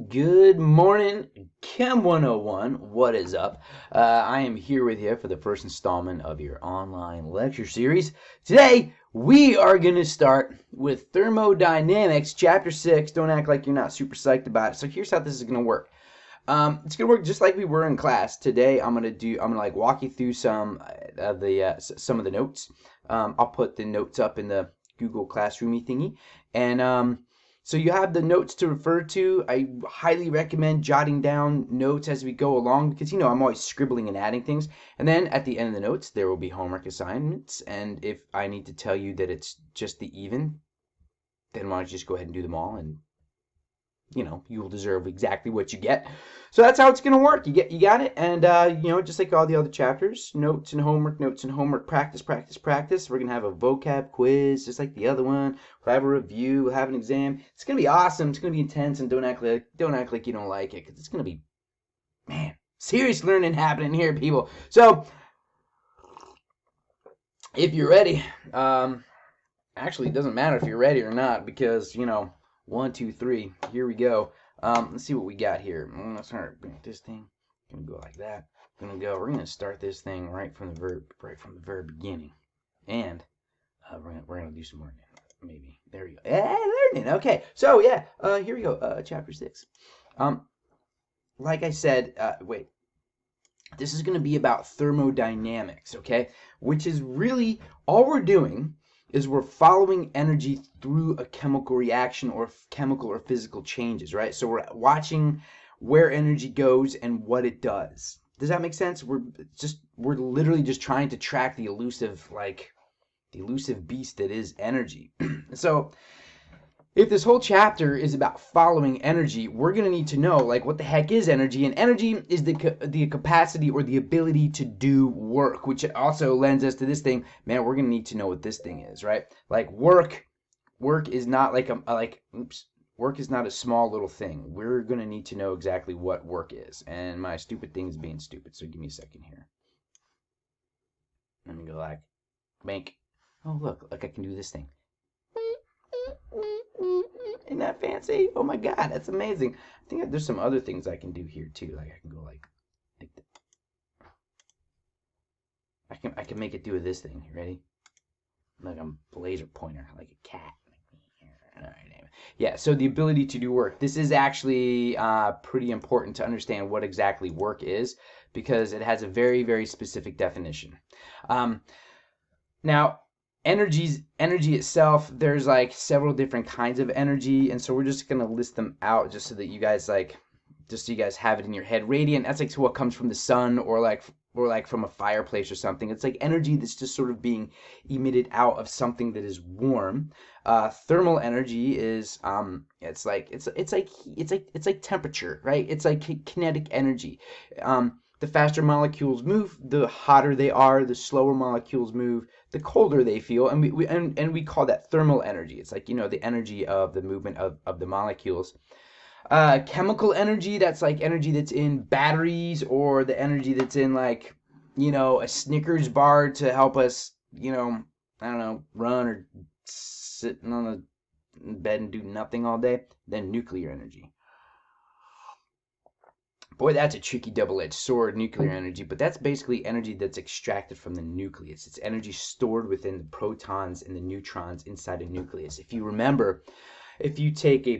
Good morning, Chem 101. What is up? I am here with you for the first installment of your online lecture series. Today, we are going to start with Thermodynamics, Chapter 6. Don't act like you're not super psyched about it. So here's how this is going to work. It's gonna work just like we were in class. Today, I'm gonna like walk you through some of the notes. I'll put the notes up in the Google Classroomy thingy, and so you have the notes to refer to. I highly recommend jotting down notes as we go along because I'm always scribbling and adding things. And then at the end of the notes, there will be homework assignments. And if I need to tell you that it's just the even, then why don't you just go ahead and do them all, and you will deserve exactly what you get. So that's how it's going to work. You got it. And, just like all the other chapters, notes and homework, practice, practice, practice. We're going to have a vocab quiz just like the other one. We'll have a review. We'll have an exam. It's going to be awesome. It's going to be intense. And don't act like you don't like it, because it's going to be, man, serious learning happening here, people. So if you're ready, actually, it doesn't matter if you're ready or not, because, 1, 2, 3. Here we go. Let's see what we got here. Let's start with this thing. Gonna go like that. We're gonna start this thing right from the very beginning, and we're gonna do some more maybe. There we go. Learning. Okay. So yeah. Here we go. Chapter 6. Like I said. Wait. This is gonna be about thermodynamics. Okay. Which is really all we're doing is we're following energy through a chemical reaction or chemical or physical changes, right? So we're watching where energy goes and what it does. Does that make sense? We're literally just trying to track the elusive beast that is energy. So if this whole chapter is about following energy, we're going to need to know, like, what the heck is energy? And energy is the capacity or the ability to do work, which also lends us to this thing. Man, we're going to need to know what this thing is, right? Like, work is not work is not a small little thing. We're going to need to know exactly what work is. And my stupid thing is being stupid, so give me a second here. Let me go like, bank. Oh, look, I can do this thing. Isn't that fancy? Oh my god, that's amazing. I think there's some other things I can do here too. Like I can go like I can make it do this thing. You ready? Like I'm a laser pointer, like a cat. All right, yeah. So the ability to do work. This is actually pretty important to understand what exactly work is, because it has a very, very specific definition. Now, energy itself, there's like several different kinds of energy, and so we're just gonna list them out just so that you guys have it in your head. Radiant, that's like what comes from the sun, or like from a fireplace or something. It's like energy that's just sort of being emitted out of something that is warm. Thermal energy is it's like temperature, right? It's like kinetic energy. The faster molecules move, the hotter they are. The slower molecules move, the colder they feel, and we call that thermal energy. It's like the energy of the movement of the molecules. Chemical energy, that's like energy that's in batteries, or the energy that's in like a Snickers bar to help us I don't know, run or sitting on the bed and do nothing all day. Then nuclear energy. Boy, that's a tricky double-edged sword, nuclear energy, but that's basically energy that's extracted from the nucleus. It's energy stored within the protons and the neutrons inside a nucleus. If you remember, if you take a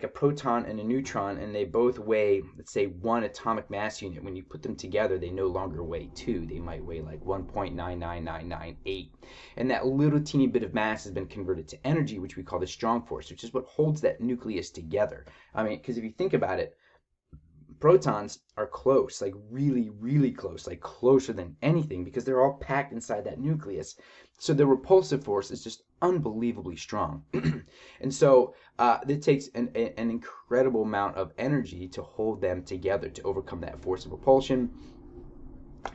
proton and a neutron, and they both weigh, let's say, 1 atomic mass unit, when you put them together, they no longer weigh 2. They might weigh like 1.99998. And that little teeny bit of mass has been converted to energy, which we call the strong force, which is what holds that nucleus together. I mean, because if you think about it, protons are close, like really, really close, like closer than anything, because they're all packed inside that nucleus. So the repulsive force is just unbelievably strong. And so it takes an incredible amount of energy to hold them together, to overcome that force of repulsion.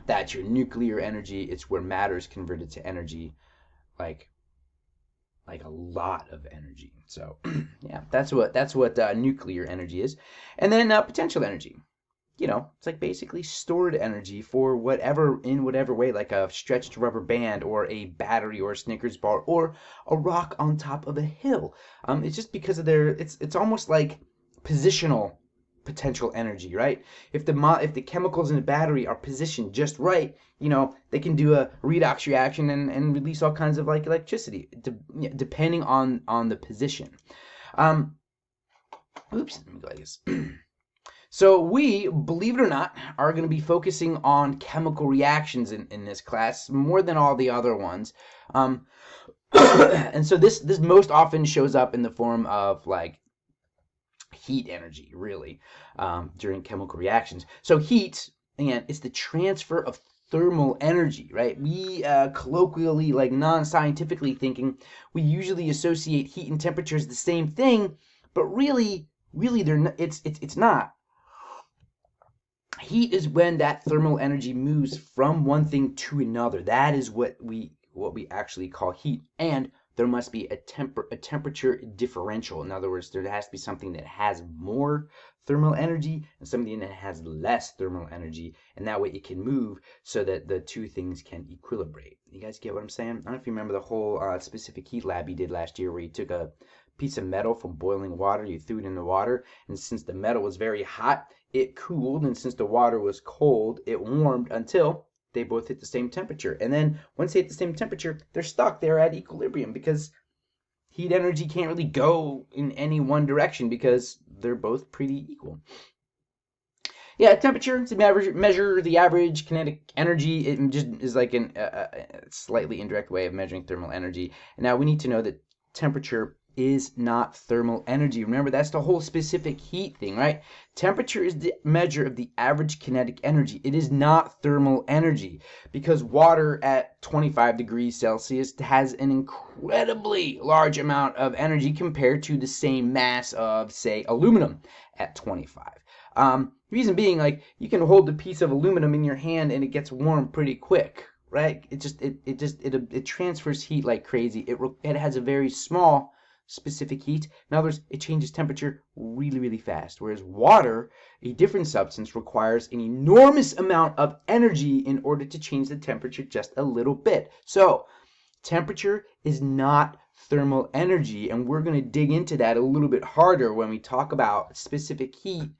That's your nuclear energy. It's where matter is converted to energy, like a lot of energy. So yeah, that's what nuclear energy is. And then potential energy. It's like basically stored energy for in whatever way, like a stretched rubber band, or a battery, or a Snickers bar, or a rock on top of a hill. It's just because of it's almost like positional potential energy, right? If the chemicals in the battery are positioned just right, they can do a redox reaction and release all kinds of like electricity, depending on the position. Oops, let me go like this. So we, believe it or not, are going to be focusing on chemical reactions in this class more than all the other ones. And so this most often shows up in the form of like heat energy, really, during chemical reactions. So heat, again, is the transfer of thermal energy, right? We colloquially, like non-scientifically thinking, we usually associate heat and temperature as the same thing, but really they're not, it's not. Heat is when that thermal energy moves from one thing to another. That is what we actually call heat. And there must be a temperature differential. In other words, there has to be something that has more thermal energy and something that has less thermal energy, and that way it can move so that the two things can equilibrate. You guys get what I'm saying? I don't know if you remember the whole specific heat lab you did last year, where you took a piece of metal from boiling water, you threw it in the water, and since the metal was very hot, it cooled, and since the water was cold, it warmed until they both hit the same temperature. And then once they hit the same temperature, they're stuck there at equilibrium, because heat energy can't really go in any one direction because they're both pretty equal. Yeah, temperature is a measure the average kinetic energy. It just is like a slightly indirect way of measuring thermal energy. And now we need to know that temperature is not thermal energy. Remember, that's the whole specific heat thing, right? Temperature is the measure of the average kinetic energy. It is not thermal energy, because water at 25 degrees Celsius has an incredibly large amount of energy compared to the same mass of, say, aluminum at 25. Reason being, like, you can hold a piece of aluminum in your hand and it gets warm pretty quick, right? It transfers heat like crazy. It has a very small specific heat. In other words, it changes temperature really fast. Whereas water, a different substance, requires an enormous amount of energy in order to change the temperature just a little bit. So temperature is not thermal energy, and we're going to dig into that a little bit harder when we talk about specific heat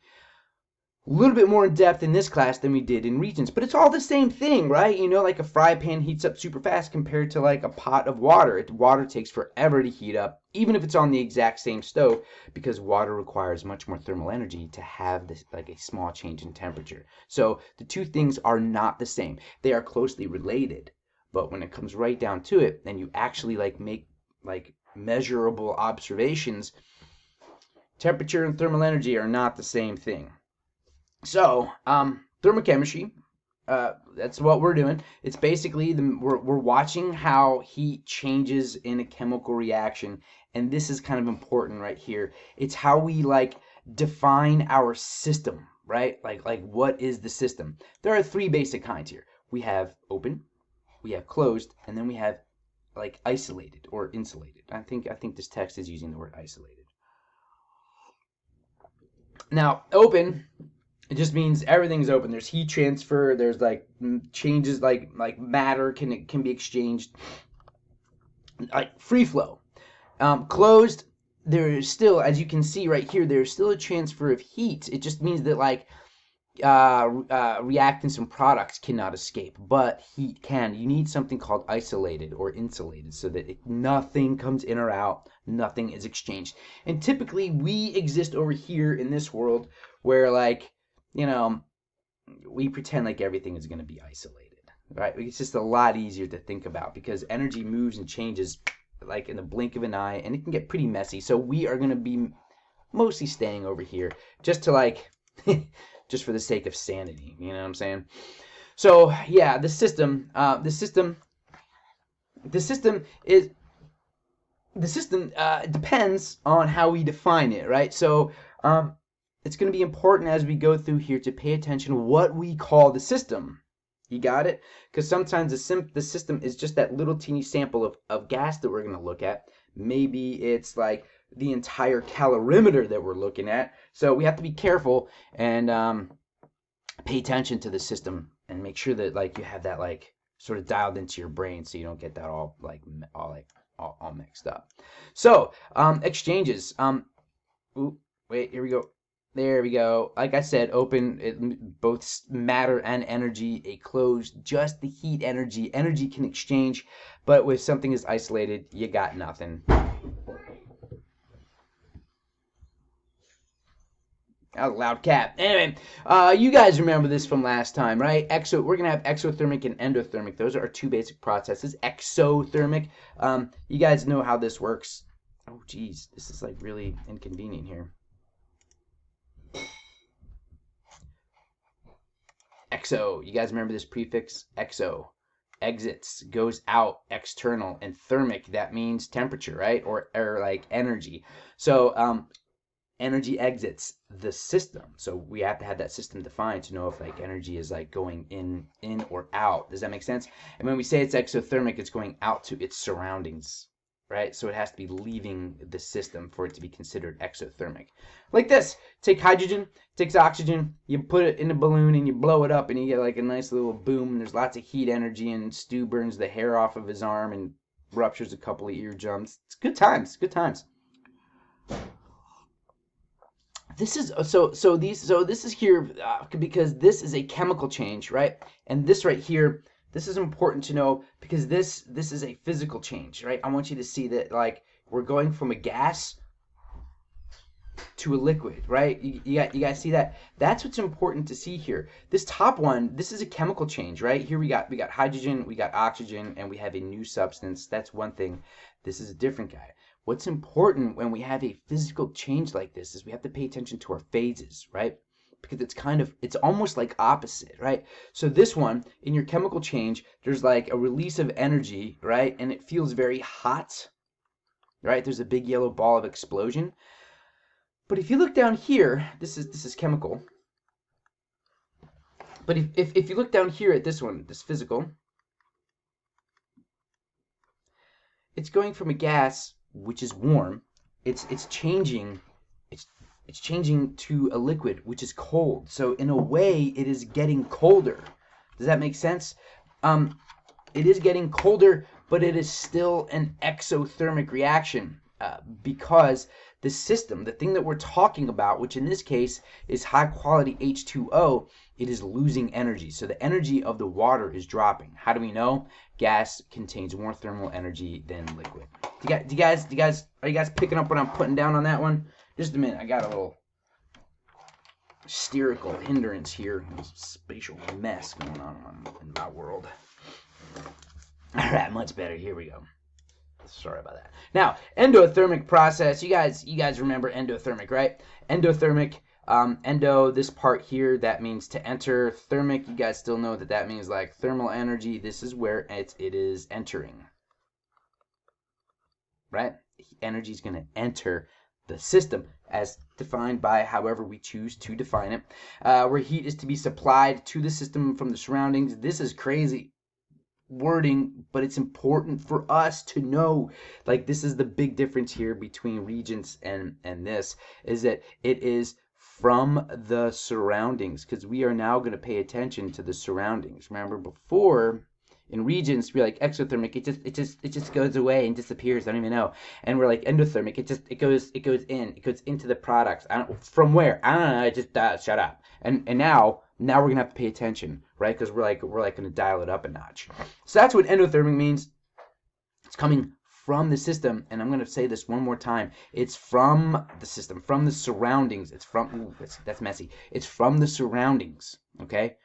a little bit more in depth in this class than we did in Regents. But it's all the same thing, right? Like a fry pan heats up super fast compared to like a pot of water. Water takes forever to heat up, even if it's on the exact same stove, because water requires much more thermal energy to have this, like, a small change in temperature. So the two things are not the same. They are closely related, but when it comes right down to it, and you actually make measurable observations, temperature and thermal energy are not the same thing. So, thermochemistry, that's what we're doing. It's basically, we're watching how heat changes in a chemical reaction, and this is kind of important right here. It's how we, define our system, right? Like what is the system? There are three basic kinds here. We have open, we have closed, and then we have, isolated or insulated. I think this text is using the word isolated. Now, open, it just means everything's open. There's heat transfer. There's changes, like matter can be exchanged, like free flow. Closed, there is still, as you can see right here, there's still a transfer of heat. It just means that reactants and products cannot escape, but heat can. You need something called isolated or insulated, so that nothing comes in or out, nothing is exchanged. And typically we exist over here in this world where we pretend like everything is going to be isolated, right? It's just a lot easier to think about because energy moves and changes in the blink of an eye, and it can get pretty messy. So we are going to be mostly staying over here just to just for the sake of sanity, you know what I'm saying? So yeah, the system depends on how we define it, right? So it's going to be important as we go through here to pay attention to what we call the system. You got it? Because sometimes the system is just that little teeny sample of gas that we're going to look at. Maybe it's the entire calorimeter that we're looking at. So we have to be careful and pay attention to the system and make sure that you have that sort of dialed into your brain, so you don't get that all mixed up. So exchanges. Wait, here we go. There we go. Like I said, open, both matter and energy. A closed, just the heat energy. Energy can exchange, but with something is isolated, you got nothing. That was a loud cat. Anyway, you guys remember this from last time, right? We're going to have exothermic and endothermic. Those are our two basic processes. Exothermic, you guys know how this works. Oh, geez, this is like really inconvenient here. Exo, you guys remember this prefix? Exo, exits, goes out, external, and thermic, that means temperature, right? Or like energy. So, energy exits the system, so we have to have that system defined to know if like energy is like going in or out. Does that make sense? And when we say it's exothermic, it's going out to its surroundings, right? So it has to be leaving the system for it to be considered exothermic. Like this, take hydrogen, takes oxygen, you put it in a balloon and you blow it up and you get like a nice little boom, and there's lots of heat energy, and Stu burns the hair off of his arm and ruptures a couple of eardrums. It's good times, good times. This is this is here because this is a chemical change, right? And this right here, this is important to know because this is a physical change, right? I want you to see that like we're going from a gas to a liquid, right? You guys see that? That's what's important to see here. This top one, this is a chemical change, right? Here we got hydrogen, we got oxygen, and we have a new substance. That's one thing. This is a different guy. What's important when we have a physical change like this is we have to pay attention to our phases, right? Because it's almost like opposite, right? So this one, in your chemical change, there's like a release of energy, right? And it feels very hot, right? There's a big yellow ball of explosion. But if you look down here, this is chemical. But if you look down here at this one, this physical, it's going from a gas, which is warm, it's changing to a liquid, which is cold. So in a way, it is getting colder. Does that make sense? It is getting colder, but it is still an exothermic reaction because the system, the thing that we're talking about, which in this case is high quality H2O, it is losing energy. So the energy of the water is dropping. How do we know? Gas contains more thermal energy than liquid. Are you guys picking up what I'm putting down on that one? Just a minute, I got a little spherical hindrance here. There's a spatial mess going on in my world. All right, much better. Here we go. Sorry about that. Now, endothermic process. You guys remember endothermic, right? Endothermic. Endo, this part here, that means to enter. Thermic, you guys still know that means like thermal energy. This is where it is entering, right? Energy is going to enter the system as defined by however we choose to define it. Where heat is to be supplied to the system from the surroundings. This is crazy wording, but it's important for us to know. Like, this is the big difference here between Regents and this, is that it is from the surroundings, because we are now going to pay attention to the surroundings. Remember, before in Regents we're like exothermic, it just goes away and disappears. I don't even know. And we're like endothermic, it goes into the products. From where? I don't know. It just shut up. And now we're gonna have to pay attention, right? Because we're like gonna dial it up a notch. So that's what endothermic means. It's coming from the system, and I'm gonna say this one more time. It's from the system, from the surroundings. It's from that's messy. It's from the surroundings. Okay,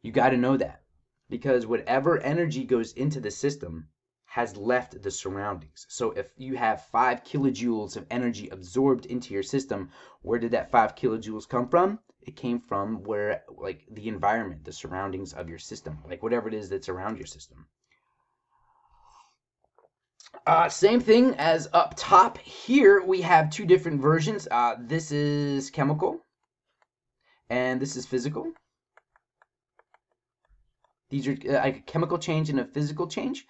you got to know that, because whatever energy goes into the system has left the surroundings. So if you have 5 kilojoules of energy absorbed into your system, where did that 5 kilojoules come from? It came from where, like, the environment, the surroundings of your system, like whatever it is that's around your system. Same thing as up top here. We have two different versions. This is chemical, and this is physical. These are a chemical change and a physical change.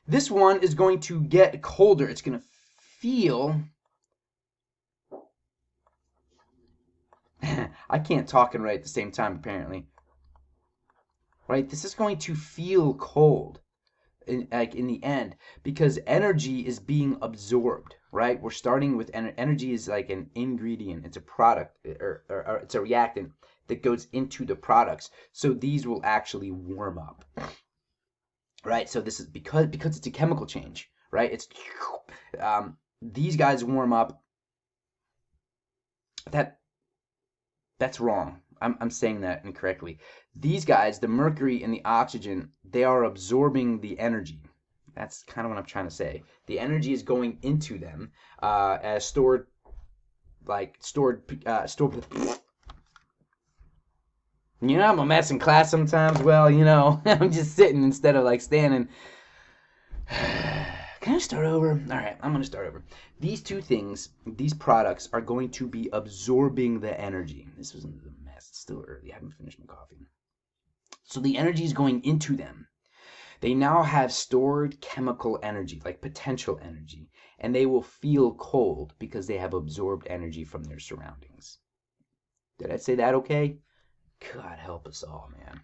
This one is going to get colder. It's going to feel... I can't talk and write at the same time, apparently. Right? This is going to feel cold. in the end, because energy is being absorbed, right? We're starting with energy is like an ingredient. It's a product, or it's a reactant that goes into the products. So these will actually warm up, right? So this is because it's a chemical change, right? It's these guys warm up. That's wrong. I'm saying that incorrectly. These guys, the mercury and the oxygen, they are absorbing the energy. That's kind of what I'm trying to say. The energy is going into them as stored. You know, I'm a mess in class sometimes. Well, you know, I'm just sitting instead of like standing. Can I start over? All right, I'm going to start over. These two things, these products, are going to be absorbing the energy. This was a mess. It's still early. I haven't finished my coffee. So the energy is going into them. They now have stored chemical energy, like potential energy, and they will feel cold because they have absorbed energy from their surroundings. Did I say that okay? God help us all, man.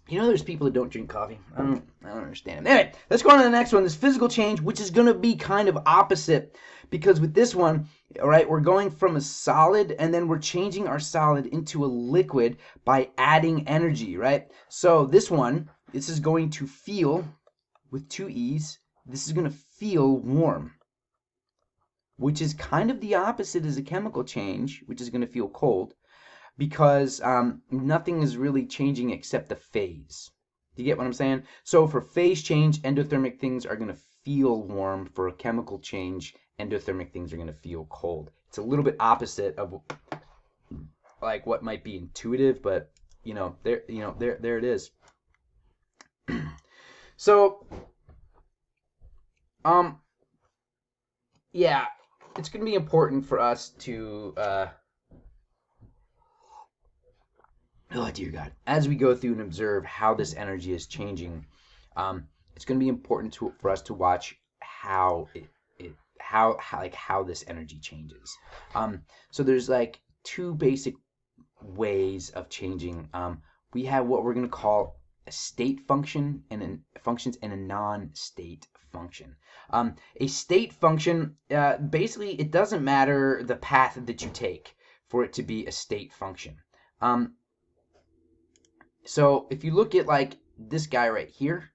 You know, there's people that don't drink coffee. I don't understand it. Anyway, let's go on to the next one. This physical change, which is going to be kind of opposite, because with this one, all right, we're going from a solid, and then we're changing our solid into a liquid by adding energy, right? So this one, this is going to feel, with two E's, this is going to feel warm, which is kind of the opposite as a chemical change, which is going to feel cold, because nothing is really changing except the phase. Do you get what I'm saying? So for phase change, endothermic things are going to feel warm. For a chemical change, endothermic things are going to feel cold. It's a little bit opposite of like what might be intuitive, but there it is. So yeah, it's going to be important for us to oh dear God, as we go through and observe how this energy is changing, it's going to be important for us to watch how how this energy changes. So there's like two basic ways of changing. We have what we're going to call a state function and functions and a non-state function. A state function, basically, it doesn't matter the path that you take for it to be a state function. So if you look at like this guy right here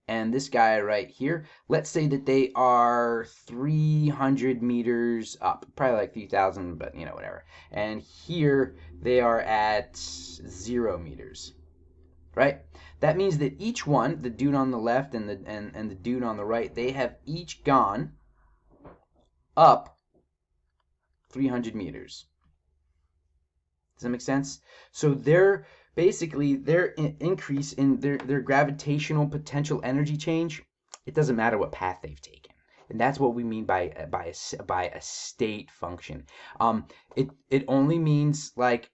and this guy right here, let's say that they are 300 meters up, probably like 3,000, but whatever. And here they are at 0 meters, right? That means that each one, the dude on the left and the dude on the right, they have each gone up 300 meters. Does that make sense? So basically their increase in their gravitational potential energy change, it doesn't matter what path they've taken, and that's what we mean by a state function. It only means like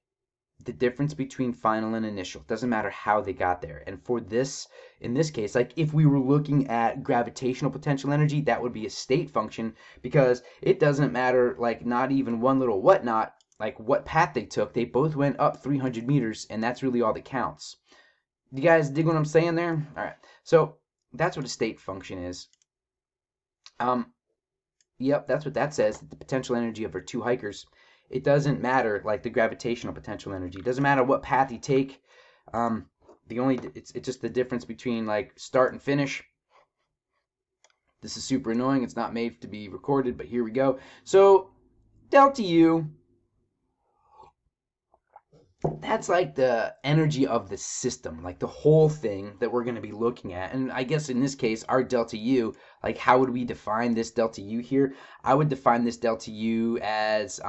the difference between final and initial. It doesn't matter how they got there. And for this, in this case, like if we were looking at gravitational potential energy, that would be a state function, because it doesn't matter, like not even one little whatnot, like what path they took. They both went up 300 meters, and that's really all that counts. You guys dig what I'm saying there? All right. So that's what a state function is. Yep, that's what that says. The potential energy of our two hikers. It doesn't matter, like the gravitational potential energy. It doesn't matter what path you take. It's just the difference between like start and finish. This is super annoying. It's not made to be recorded, but here we go. So delta U, that's like the energy of the system, like the whole thing that we're going to be looking at. And I guess in this case, our delta U, like how would we define this delta U here? I would define this delta U as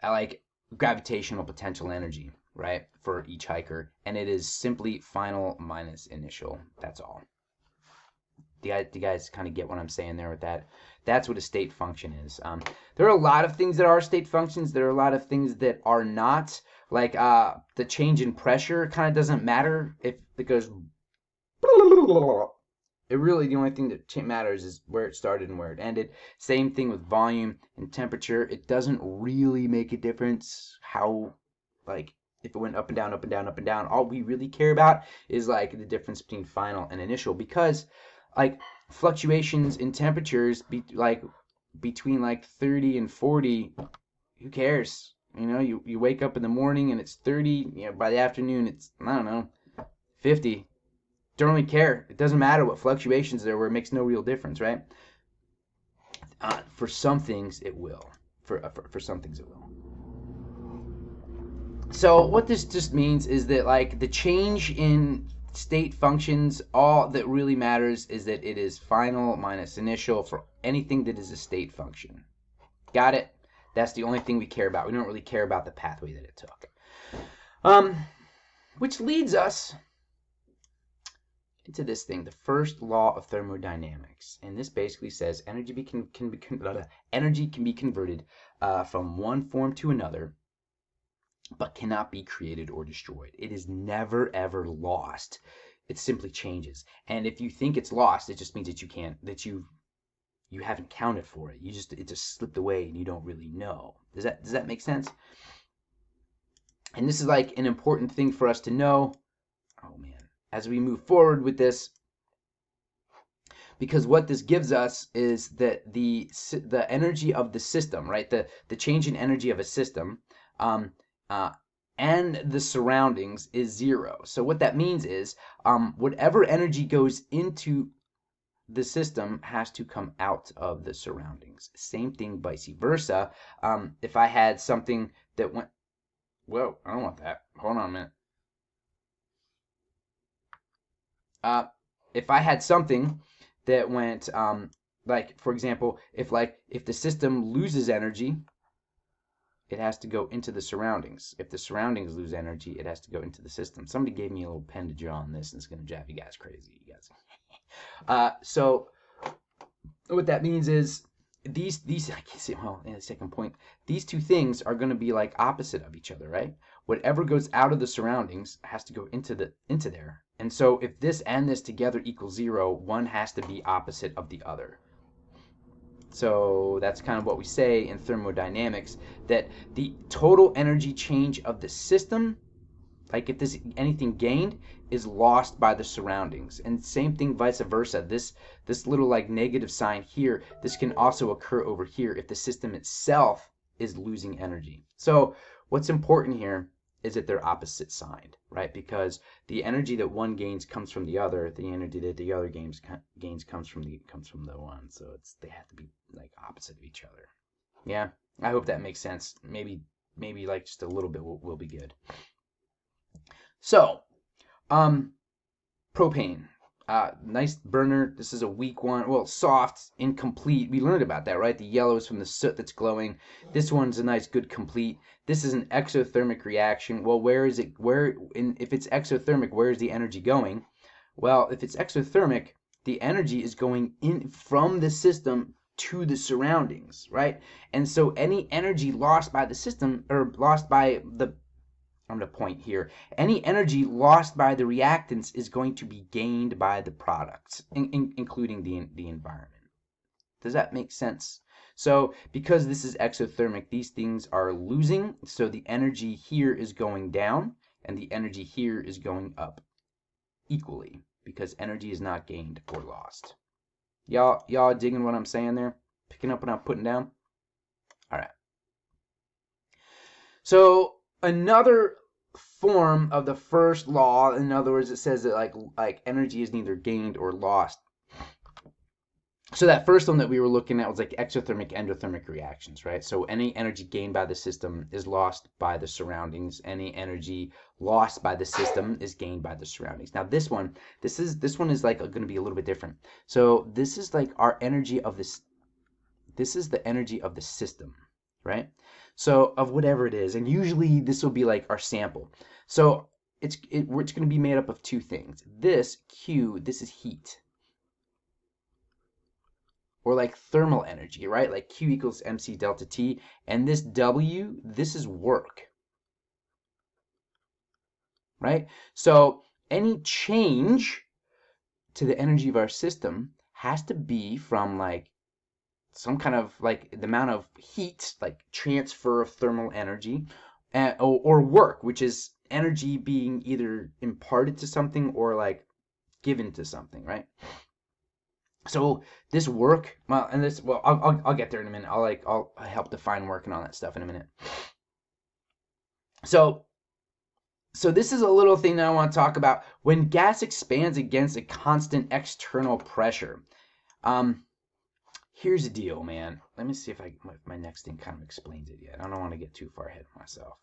like gravitational potential energy, right, for each hiker. And it is simply final minus initial. That's all. Do you guys kind of get what I'm saying there with that? That's what a state function is. There are a lot of things that are state functions. There are a lot of things that are not. Like the change in pressure kind of doesn't matter if it goes. It really, the only thing that matters is where it started and where it ended. Same thing with volume and temperature. It doesn't really make a difference how, like, if it went up and down, up and down, up and down. All we really care about is like the difference between final and initial, because like fluctuations in temperatures between like 30 and 40, who cares? You know, you wake up in the morning and it's 30, you know, by the afternoon it's, I don't know, 50. Don't really care. It doesn't matter what fluctuations there were. It makes no real difference, right? For some things it will. For some things it will. So what this just means is that like the change in state functions, all that really matters is that it is final minus initial for anything that is a state function. Got it? That's the only thing we care about. We don't really care about the pathway that it took. Which leads us into this thing, the first law of thermodynamics. And this basically says energy can be converted from one form to another, but cannot be created or destroyed. It is never ever lost. It simply changes. And if you think it's lost, it just means that you haven't counted for it. It just slipped away and you don't really know. Does that make sense? And this is like an important thing for us to know. Oh man, as we move forward with this, because what this gives us is that the energy of the system, right? The change in energy of a system, and the surroundings is zero. So what that means is whatever energy goes into the system has to come out of the surroundings. Same thing vice versa. If I had something that went, whoa, I don't want that. Hold on a minute. If I had something that went, like for example, if the system loses energy, it has to go into the surroundings. If the surroundings lose energy, it has to go into the system. Somebody gave me a little pen to draw on this, and it's going to drive you guys crazy. You guys. So what that means is these I can't say, well, in the second point, these two things are going to be like opposite of each other, right? Whatever goes out of the surroundings has to go into there. And so if this and this together equals 0, one has to be opposite of the other. So that's kind of what we say in thermodynamics, that the total energy change of the system, like if there's anything gained, is lost by the surroundings. And same thing vice versa. This little like negative sign here, this can also occur over here if the system itself is losing energy. So what's important here is that they're opposite signed, right? Because the energy that one gains comes from the other, the energy that the other gains comes from the one. So they have to be like opposite of each other. Yeah, I hope that makes sense. Maybe like just a little bit will be good. So, propane. Nice burner. This is a weak one. Well, soft, incomplete. We learned about that, right? The yellow is from the soot that's glowing. This one's a nice, good, complete. This is an exothermic reaction. Well, if it's exothermic, where is the energy going? Well, if it's exothermic, the energy is going in from the system to the surroundings, right? And so any energy lost by the system, or lost by the, I'm going to point here, any energy lost by the reactants is going to be gained by the products, including the environment. Does that make sense? So because this is exothermic, these things are losing, so the energy here is going down and the energy here is going up equally, because energy is not gained or lost. Y'all digging what I'm saying there? Picking up what I'm putting down? All right. So another form of the first law, in other words, it says that like energy is neither gained or lost. So that first one that we were looking at was like exothermic, endothermic reactions, right? So any energy gained by the system is lost by the surroundings. Any energy lost by the system is gained by the surroundings. Now this one is like going to be a little bit different. So this is like our energy of this. This is the energy of the system, right? So of whatever it is, and usually this will be like our sample. So it's going to be made up of two things. This Q, this is heat, or like thermal energy, right? Like Q equals mc delta T, and this W, this is work, right? So any change to the energy of our system has to be from like some kind of like the amount of heat, like transfer of thermal energy, or work, which is energy being either imparted to something or like given to something, right? So this work, well, and this, well, I'll get there in a minute. I'll help define work and all that stuff in a minute. So this is a little thing that I want to talk about. When gas expands against a constant external pressure, here's the deal, man. Let me see if my next thing kind of explains it yet. I don't want to get too far ahead of myself.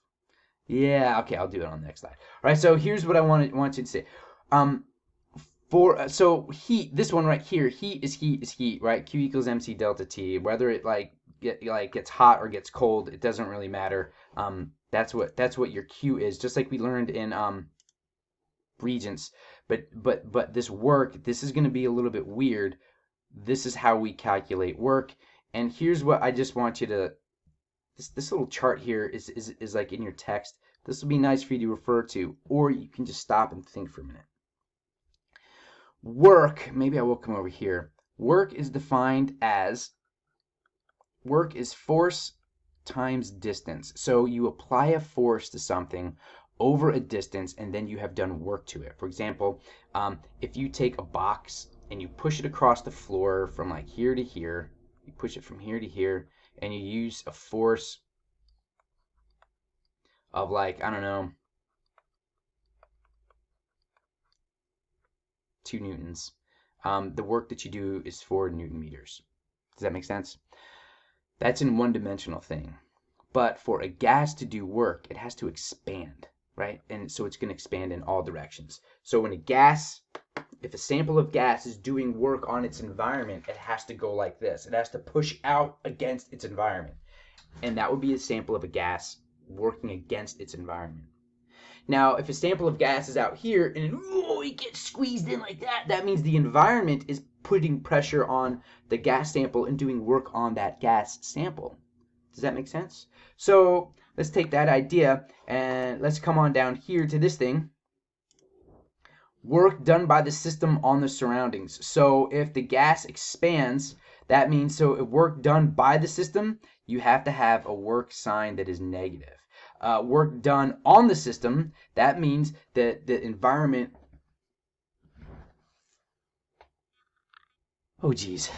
Yeah, okay, I'll do it on the next slide. All right, so here's what I want you to say. So heat, this one right here, heat is heat, right? Q equals mc delta T. Whether it gets hot or gets cold, it doesn't really matter. That's what your Q is, just like we learned in Regents. But this work, this is going to be a little bit weird. This is how we calculate work. And here's what I just want you to, this little chart here is like in your text. This will be nice for you to refer to, or you can just stop and think for a minute. Work, maybe I will come over here. Work is defined as, work is force times distance. So you apply a force to something over a distance, and then you have done work to it. For example, if you take a box and you push it across the floor from like here to here, you push it from here to here, and you use a force of like, I don't know, 2 newtons. The work that you do is 4 Newton meters. Does that make sense? That's in one-dimensional thing. But for a gas to do work, it has to expand, right? And so it's going to expand in all directions. So when a gas, if a sample of gas is doing work on its environment, it has to go like this. It has to push out against its environment. And that would be a sample of a gas working against its environment. Now, if a sample of gas is out here and it gets squeezed in like that, that means the environment is putting pressure on the gas sample and doing work on that gas sample. Does that make sense? So let's take that idea and let's come on down here to this thing. Work done by the system on the surroundings. So if the gas expands, that means, so if work done by the system, you have to have a work sign that is negative. Work done on the system, that means that the environment, oh geez,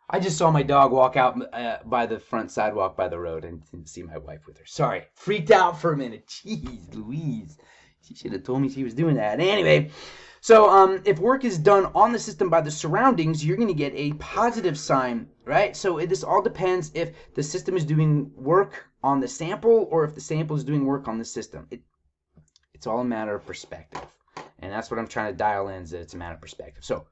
I just saw my dog walk out by the front sidewalk by the road and didn't see my wife with her. Sorry, freaked out for a minute. Jeez Louise, she should have told me she was doing that. Anyway, so if work is done on the system by the surroundings, you're going to get a positive sign, right? So this all depends if the system is doing work on the sample or if the sample is doing work on the system. It's all a matter of perspective. And that's what I'm trying to dial in, is that it's a matter of perspective. So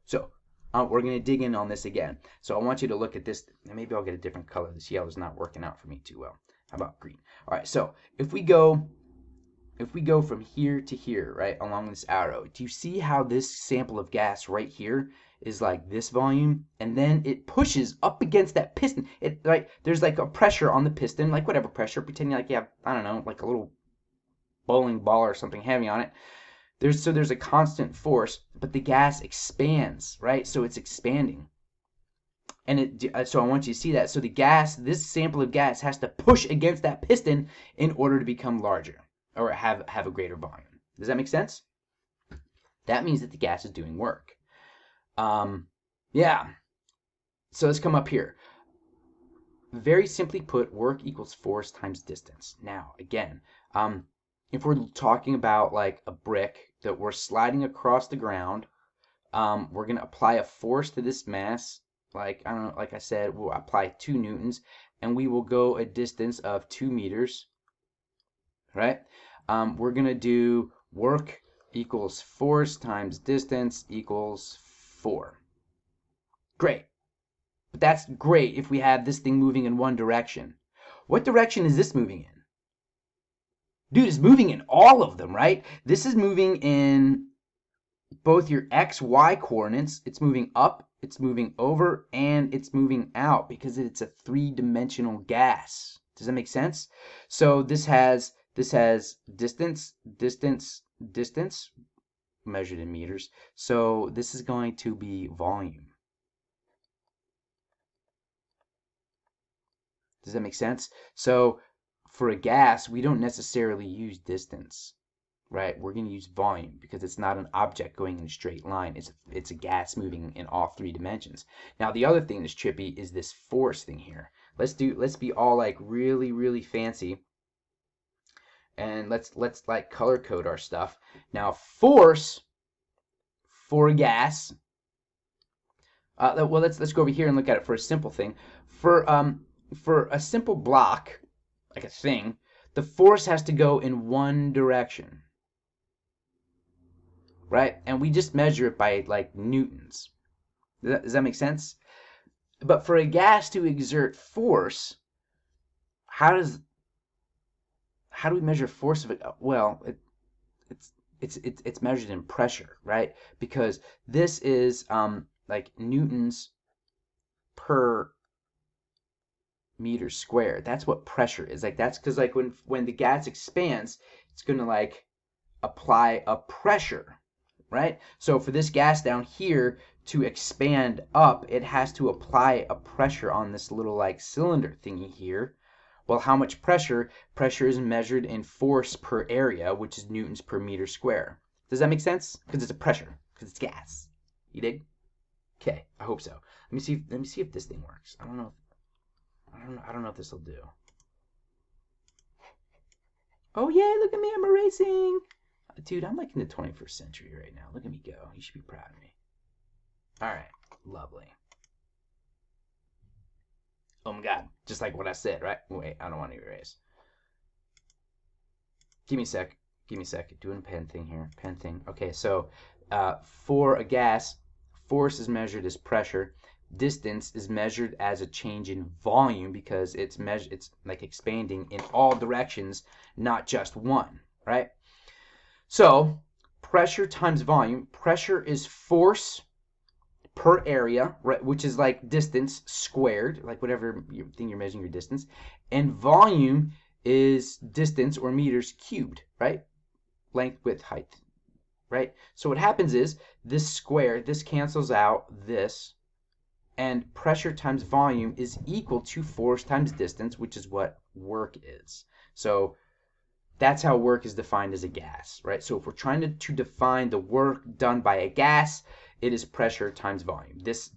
we're going to dig in on this again. So I want you to look at this. Maybe I'll get a different color. This yellow is not working out for me too well. How about green? All right, so if we go from here to here, right, along this arrow, do you see how this sample of gas right here is like this volume, and then it pushes up against that piston? It, right, there's like a pressure on the piston, like whatever pressure, pretending like you have, I don't know, like a little bowling ball or something heavy on it. There's a constant force, but the gas expands, right? So it's expanding. And so I want you to see that. So the gas, this sample of gas has to push against that piston in order to become larger or have a greater volume. Does that make sense? That means that the gas is doing work. Yeah. So let's come up here. Very simply put, work equals force times distance. Now, again, if we're talking about like a brick that we're sliding across the ground, we're going to apply a force to this mass. Like, I don't know, like I said, we'll apply 2 newtons, and we will go a distance of 2 meters, right? We're going to do work equals force times distance equals 4. Great. But that's great if we have this thing moving in one direction. What direction is this moving in? Dude, it's moving in all of them, right? This is moving in both your x, y coordinates. It's moving up, it's moving over, and it's moving out because it's a 3-dimensional gas. Does that make sense? So this has distance, distance, distance, measured in meters. So this is going to be volume. Does that make sense? So for a gas, we don't necessarily use distance, right? We're going to use volume because it's not an object going in a straight line. It's a gas moving in all three dimensions. Now, the other thing that's trippy is this force thing here. Let's be all like really, really fancy, and let's like color code our stuff. Now, force for a gas. Well, let's go over here and look at it for a simple thing. For a simple block, like a thing, the force has to go in one direction, right? And we just measure it by like newtons. Does that make sense? But for a gas to exert force, how do we measure force of it? Well, it's measured in pressure, right? Because this is like newtons per meter squared. That's what pressure is. Like that's because like when the gas expands, it's going to like apply a pressure, right? So for this gas down here to expand up, it has to apply a pressure on this little like cylinder thingy here. Well, how much pressure? Pressure is measured in force per area, which is newtons per meter square. Does that make sense? Because it's a pressure, because it's gas. You dig? Okay, I hope so. Let me see if this thing works. I don't know if this will do. Oh yay, look at me, I'm erasing. Dude, I'm like in the 21st century right now. Look at me go. You should be proud of me. Alright, lovely. Oh my god, just like what I said, right? Wait, I don't want to erase. Give me a sec. Doing a pen thing here. Pen thing. Okay, so for a gas, force is measured as pressure. Distance is measured as a change in volume because it's like expanding in all directions, not just one, right? So pressure times volume. Pressure is force per area, right, which is like distance squared, like whatever thing you're measuring your distance, and volume is distance or meters cubed, right? Length, width, height, right? So what happens is this square, this cancels out this, and pressure times volume is equal to force times distance, which is what work is. So that's how work is defined as a gas, right? So if we're trying to define the work done by a gas, it is pressure times volume. This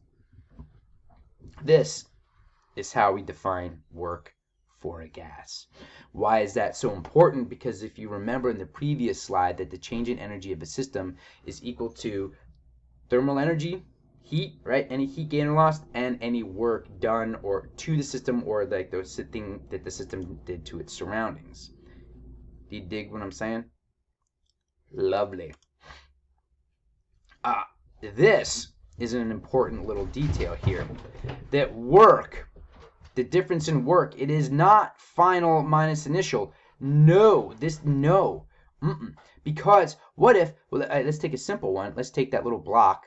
is how we define work for a gas. Why is that so important? Because if you remember in the previous slide that the change in energy of a system is equal to thermal energy, heat, right? Any heat gain or loss, and any work done or to the system or like the thing that the system did to its surroundings. Do you dig what I'm saying? Lovely. This is an important little detail here. That work, the difference in work, it is not final minus initial. No. Because what if, well, let's take a simple one. Let's take that little block.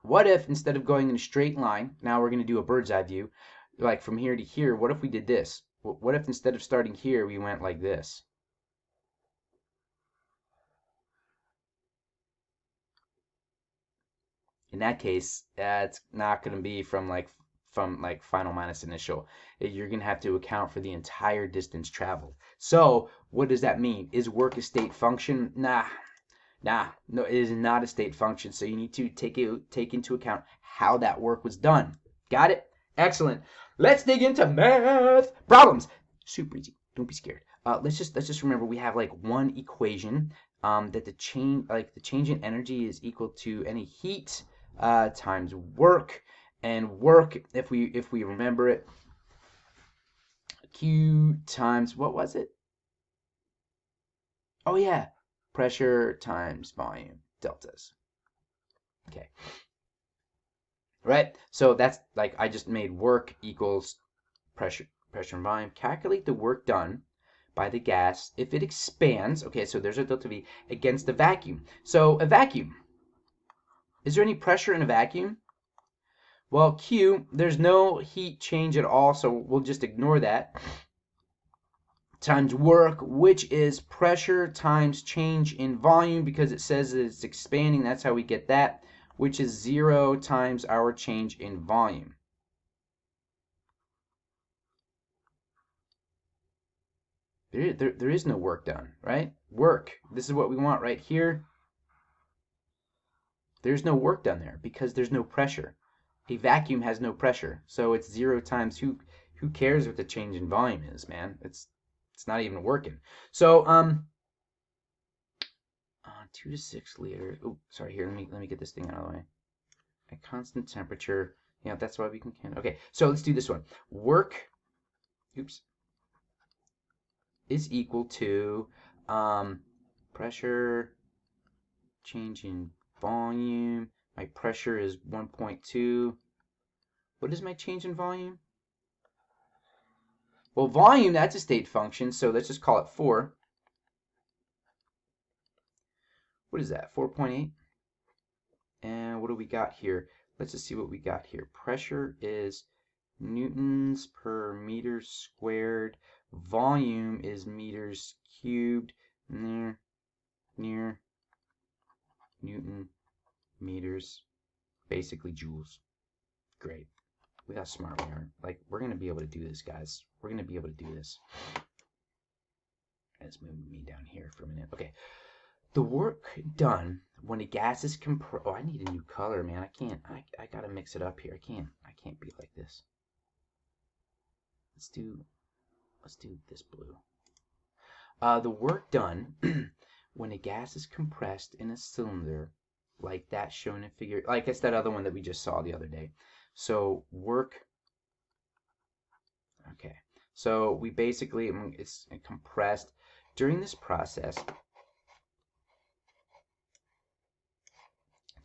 What if instead of going in a straight line, now we're going to do a bird's eye view, like from here to here, what if we did this? What if instead of starting here, we went like this? In that case, it's not going to be from final minus initial. You're going to have to account for the entire distance traveled. So what does that mean? Is work a state function? No, it is not a state function. So you need to take into account how that work was done. Got it? Excellent. Let's dig into math problems. Super easy. Don't be scared. Let's just remember we have like one equation that the change in energy is equal to any heat times work, and work, if we remember it, Q times, what was it? Oh yeah, pressure times volume, deltas. Okay. Right? So that's like I just made work equals pressure and volume. Calculate the work done by the gas if it expands. Okay, so there's a delta V against the vacuum. So a vacuum. Is there any pressure in a vacuum? Well, Q, there's no heat change at all, so we'll just ignore that. Times work, which is pressure times change in volume, because it says that it's expanding. That's how we get that, which is 0 times our change in volume. There is no work done, right? Work. This is what we want right here. There's no work done there because there's no pressure. A vacuum has no pressure, so it's 0 times who cares what the change in volume is, man? It's not even working. So 2 to 6 liters. Oh, sorry. Here, let me get this thing out of the way. At constant temperature. Yeah, that's why we can. Okay, so let's do this one. Work. Oops. Is equal to pressure change in volume. My pressure is 1.2. What is my change in volume? Well, volume, that's a state function, so let's just call it 4. What is that, 4.8? And what do we got here? Let's just see what we got here. Pressure is newtons per meter squared. Volume is meters cubed. Near Newton meters, basically joules. Great. Look how smart we are. Like, we're going to be able to do this, guys. We're going to be able to do this. Let's move me down here for a minute. Okay. The work done when a gas is compressed. Oh, I need a new color, man. I can't. I got to mix it up here. I can't be like this. Let's do this blue. The work done when a gas is compressed in a cylinder, like that shown in figure, like it's that other one that we just saw the other day. So work, okay. So we basically, it's compressed. During this process,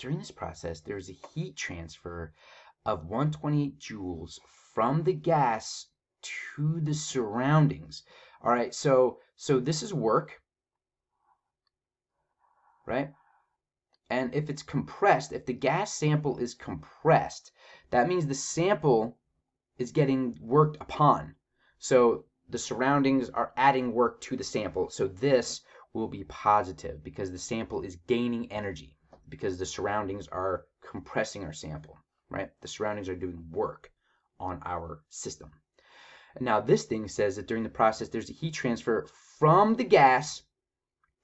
there's a heat transfer of 128 joules from the gas to the surroundings. All right, so this is work, right? And if it's compressed, if the gas sample is compressed, that means the sample is getting worked upon. So the surroundings are adding work to the sample. So this will be positive because the sample is gaining energy because the surroundings are compressing our sample, right? The surroundings are doing work on our system. Now this thing says that during the process there's a heat transfer from the gas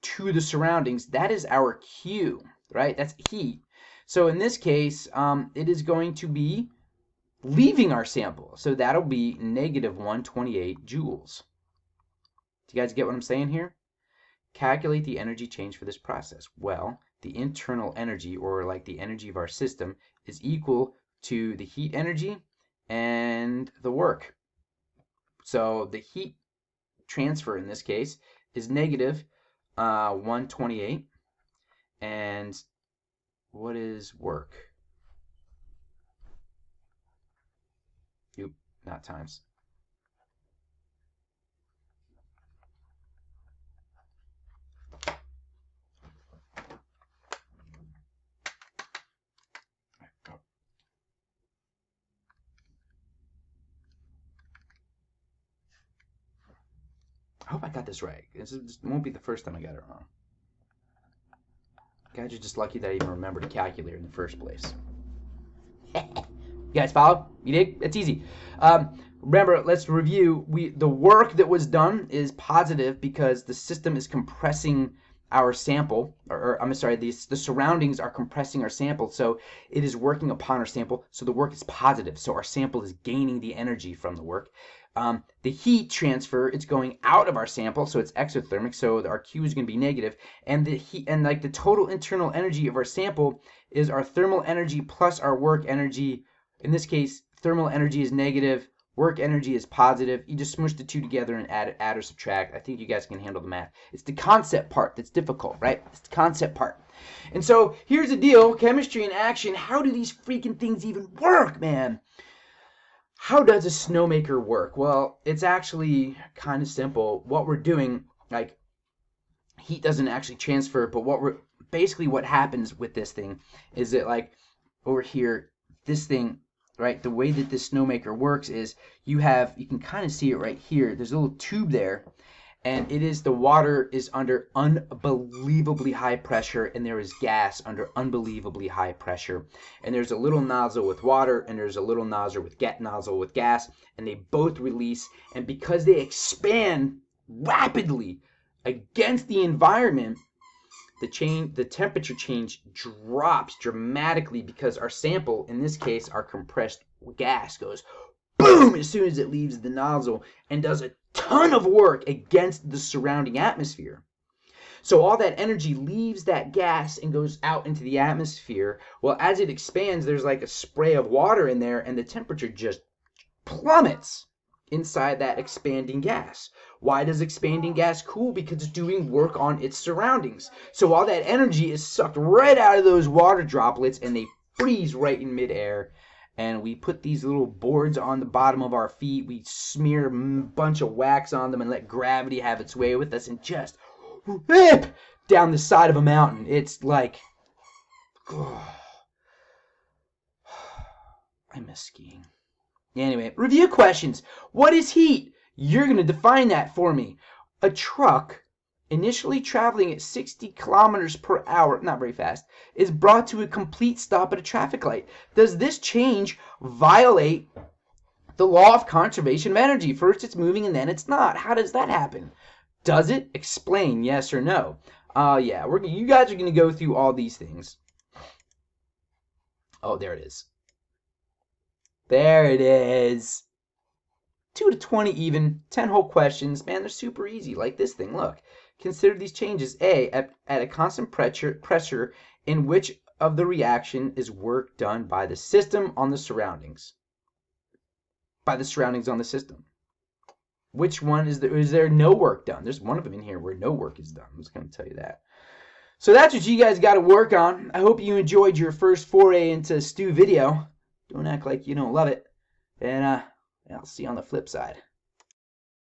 to the surroundings. That is our Q, right? That's heat. So in this case, it is going to be leaving our sample. So that'll be negative 128 joules. Do you guys get what I'm saying here? Calculate the energy change for this process. Well, the internal energy, or like the energy of our system, is equal to the heat energy and the work. So the heat transfer in this case is negative 128. And what is work? Oop, not times. I hope I got this right. This won't be the first time I got it wrong. Guys are just lucky that I even remembered a calculator in the first place. You guys follow? You dig? It's easy. Remember, let's review. The work that was done is positive because the system is compressing our sample, or I'm sorry, the surroundings are compressing our sample, so it is working upon our sample, so the work is positive, so our sample is gaining the energy from the work. The heat transfer, it's going out of our sample, so it's exothermic, so our Q is going to be negative, and the heat, and like the total internal energy of our sample is our thermal energy plus our work energy. In this case, thermal energy is negative, work energy is positive. You just smush the two together and add or subtract. I think you guys can handle the math. It's the concept part that's difficult, right? It's the concept part. And so here's the deal, chemistry in action. How do these freaking things even work, man? How does a snowmaker work? Well, it's actually kind of simple. What we're doing, like, heat doesn't actually transfer, but what happens with this thing is that, like, over here, this thing, right, the way that this snowmaker works is you can kind of see it right here. There's a little tube there, and the water is under unbelievably high pressure, and there is gas under unbelievably high pressure. And there's a little nozzle with water, and there's a little nozzle with gas, and they both release. And because they expand rapidly against the environment, the temperature change drops dramatically because our sample, in this case our compressed gas, goes boom as soon as it leaves the nozzle and does a ton of work against the surrounding atmosphere. So all that energy leaves that gas and goes out into the atmosphere. Well, as it expands, there's like a spray of water in there, and the temperature just plummets inside that expanding gas. Why does expanding gas cool? Because it's doing work on its surroundings. So all that energy is sucked right out of those water droplets, and they freeze right in midair. And we put these little boards on the bottom of our feet. We smear a bunch of wax on them and let gravity have its way with us, and just whip down the side of a mountain. It's like, oh, I miss skiing. Anyway, review questions. What is heat? You're going to define that for me. A truck initially traveling at 60 kilometers per hour, not very fast, is brought to a complete stop at a traffic light. Does this change violate the law of conservation of energy? First it's moving and then it's not. How does that happen? Does it? Explain, yes or no. Yeah, you guys are going to go through all these things. Oh, there it is. There it is. 2 to 20 even, 10 whole questions. Man, they're super easy, like this thing. Look, consider these changes. A, at a constant pressure, in which of the reaction is work done by the system on the surroundings? By the surroundings on the system. Which one is there? Is there no work done? There's one of them in here where no work is done. I'm just going to tell you that. So that's what you guys got to work on. I hope you enjoyed your first foray into stew video. Don't act like you don't love it. And I'll see you on the flip side.